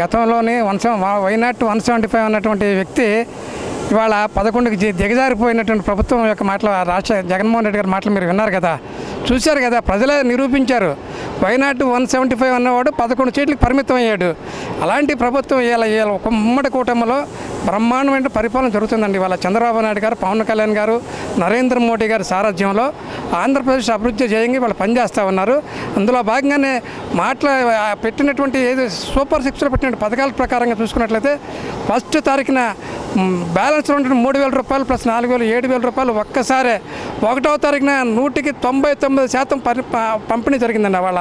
గతంలోనే వైనాట్ 175 అన్నటువంటి వ్యక్తి ఇవాళ 11కి దిగజారిపోయినటువంటి ప్రభుత్వం యొక్క మాటలు జగన్మోహన్ రెడ్డి గారి మాటలు మీరు విన్నారు కదా, చూశారు కదా, ప్రజలే నిరూపించారు. వైనాట్ 175 అన్నవాడు 11 సీట్లకు పరిమితం అయ్యాడు. అలాంటి ప్రభుత్వం ఇవాళ ఒక ఉమ్మడి కూటమిలో బ్రహ్మాండమైన పరిపాలన జరుగుతుందండి. ఇవాళ చంద్రబాబు నాయుడు గారు, పవన్ కళ్యాణ్ గారు, నరేంద్ర మోడీ గారి సారథ్యంలో ఆంధ్రప్రదేశ్ అభివృద్ధి చేయంగా వాళ్ళు పనిచేస్తూ ఉన్నారు. అందులో భాగంగానే పెట్టినటువంటి ఏది సూపర్ 6లో పెట్టిన పథకాల ప్రకారంగా చూసుకున్నట్లయితే ఫస్ట్ తారీఖున బ్యాలెన్స్ ఉన్నటువంటి 3,000 రూపాయలు ప్లస్ 4,000 7,000 రూపాయలు ఒక్కసారే 1వ తారీఖున 99% పంపిణీ జరిగిందండి. వాళ్ళ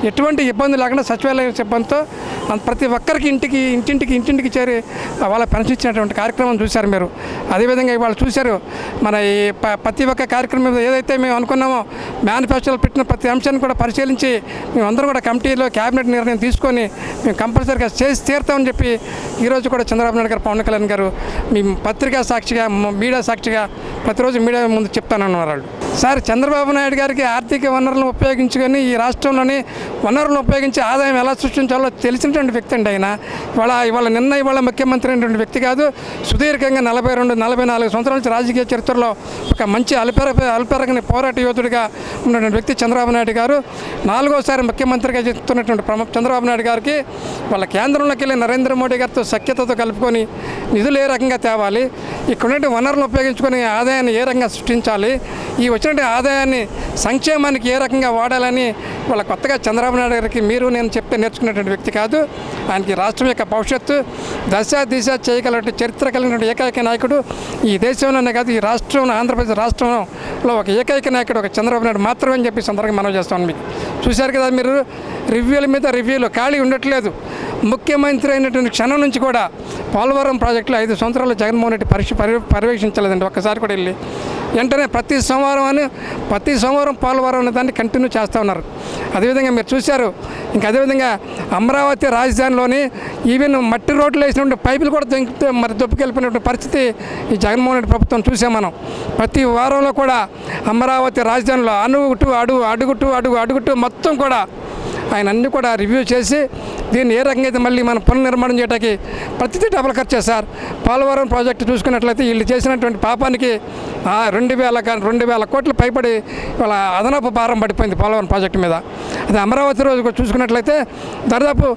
ఎటువంటి ఇబ్బంది లేకుండా సచివాలయ సిబ్బందితో ప్రతి ఒక్కరికి ఇంటింటికి చేరి వాళ్ళ పెన్షన్ ఇచ్చినటువంటి కార్యక్రమం చూశారు మీరు. అదేవిధంగా ఇవాళ చూశారు మన ఈ ప్రతి ఒక్క కార్యక్రమం ఏదైతే మేము అనుకున్నామో మేనిఫెస్టోలో పెట్టిన ప్రతి అంశాన్ని కూడా పరిశీలించి మేమందరం కూడా కమిటీలో క్యాబినెట్ నిర్ణయం తీసుకొని మేము కంపల్సరీగా చేసి తీరుతామని చెప్పి ఈరోజు కూడా చంద్రబాబు నాయుడు గారు, పవన్ కళ్యాణ్ గారు మీ పత్రికా సాక్షిగా, మీడియా సాక్షిగా ప్రతిరోజు మీడియా ముందు చెప్తానన్నారు వాళ్ళు. సార్, చంద్రబాబు నాయుడు గారికి ఆర్థిక వనరులను ఉపయోగించుకొని ఈ రాష్ట్రంలోని వనరులను ఉపయోగించి ఆదాయం ఎలా సృష్టించాలో తెలిసినటువంటి వ్యక్తి అండి ఆయన. ఇవాళ ముఖ్యమంత్రి అయినటువంటి వ్యక్తి కాదు. సుదీర్ఘంగా 42-44 సంవత్సరాల నుంచి రాజకీయ చరిత్రలో ఒక మంచి అల్పెరగని పోరాట యోధుడిగా ఉన్నటువంటి వ్యక్తి చంద్రబాబు నాయుడు గారు. 4వసారి ముఖ్యమంత్రిగా చెప్తున్నటువంటి చంద్రబాబు నాయుడు గారికి వాళ్ళ కేంద్రంలోకి వెళ్ళి నరేంద్ర మోడీ గారితో సఖ్యతతో కలుపుకొని నిధులు ఏ రకంగా తేవాలి, ఇక్కడ ఉన్నటువంటి వనరులను ఉపయోగించుకొని ఆదాయాన్ని ఏ రకంగా సృష్టించాలి, ఈ వచ్చినటువంటి ఆదాయాన్ని సంక్షేమానికి ఏ రకంగా వాడాలని వాళ్ళ కొత్తగా చంద్రబాబు నాయుడు గారికి మీరు నేను చెప్తే నేర్చుకునేటువంటి వ్యక్తి కాదు. ఆయనకి రాష్ట్రం యొక్క భవిష్యత్తు దిశ చేయగలిగిన చరిత్ర కలిగినటువంటి ఏకైక నాయకుడు ఈ దేశంలోనే కాదు, ఈ రాష్ట్రంలో ఆంధ్రప్రదేశ్ రాష్ట్రంలో ఒక ఏకైక నాయకుడు ఒక చంద్రబాబు నాయుడు మాత్రమే అని చెప్పి సందర్భంగా మనం చేస్తామని మీకు చూశారు కదా. మీరు రివ్యూల మీద రివ్యూలు ఖాళీ ఉండట్లేదు. ముఖ్యమంత్రి అయినటువంటి క్షణం నుంచి కూడా పోలవరం ప్రాజెక్టులో 5 సంవత్సరాలు జగన్మోహన్ రెడ్డి పర్యవేక్షించలేదండి. ఒక్కసారి కూడా వెళ్ళి వెంటనే ప్రతి సోమవారం పోలవరం అనే దాన్ని కంటిన్యూ చేస్తూ ఉన్నారు. అదేవిధంగా మీరు చూశారు. ఇంకా అదేవిధంగా అమరావతి రాజధానిలోని ఈవెన్ మట్టి రోడ్లు వేసినటువంటి పైపులు కూడా దొబ్బుకెళ్ళిపోయినటువంటి పరిస్థితి ఈ జగన్మోహన్ రెడ్డి ప్రభుత్వం చూసాం మనం. ప్రతి వారంలో కూడా అమరావతి రాజధానిలో అడుగుట్టు మొత్తం కూడా ఆయన అన్నీ కూడా రివ్యూ చేసి దీన్ని ఏ రకంగా అయితే మళ్ళీ మనం పునర్నిర్మాణం చేయడానికి ప్రతిదీ డబల్ ఖర్చు చేశారు. పోలవరం ప్రాజెక్టు చూసుకున్నట్లయితే వీళ్ళు చేసినటువంటి పాపానికి 2,000 కోట్లు పైబడి వాళ్ళ అదనపు భారం పడిపోయింది పోలవరం ప్రాజెక్టు మీద. అది అమరావతి రోజు చూసుకున్నట్లయితే దాదాపు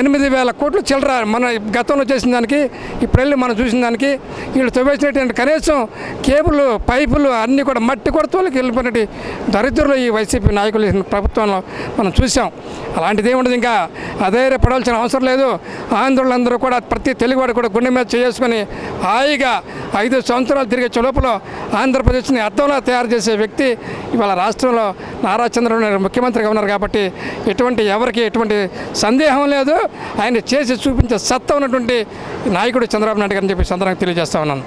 8,000 కోట్లు చిల్లర మన గతంలో చేసిన దానికి ఇప్పుడు వెళ్ళి మనం చూసిన దానికి వీళ్ళు తవ్వేసినటువంటి కనీసం కేబుల్ పైపులు అన్నీ కూడా మట్టి కొరతలకి వెళ్ళిపోయినట్టు దరిద్రులు ఈ వైసీపీ నాయకులు ప్రభుత్వంలో మనం చూసాం. అలాంటిది ఏముండదు. ఇంకా అధైర్యపడాల్సిన అవసరం లేదు. ఆంధ్రులందరూ కూడా ప్రతి తెలుగువాడు కూడా గుండె మీద చేసుకొని హాయిగా 5 సంవత్సరాలు తిరిగే లోపల ఆంధ్రప్రదేశ్ని అద్దంలా తయారు చేసే వ్యక్తి ఇవాళ రాష్ట్రంలో నారా చంద్రబాబు నాయుడు ముఖ్యమంత్రిగా ఉన్నారు. కాబట్టి ఎవరికి ఎటువంటి సందేహం లేదు. ఆయన చేసి చూపించే సత్తా ఉన్నటువంటి నాయకుడు చంద్రబాబు నాయుడు గారిని చెప్పి సందర్భంగా తెలియజేస్తా ఉన్నాను.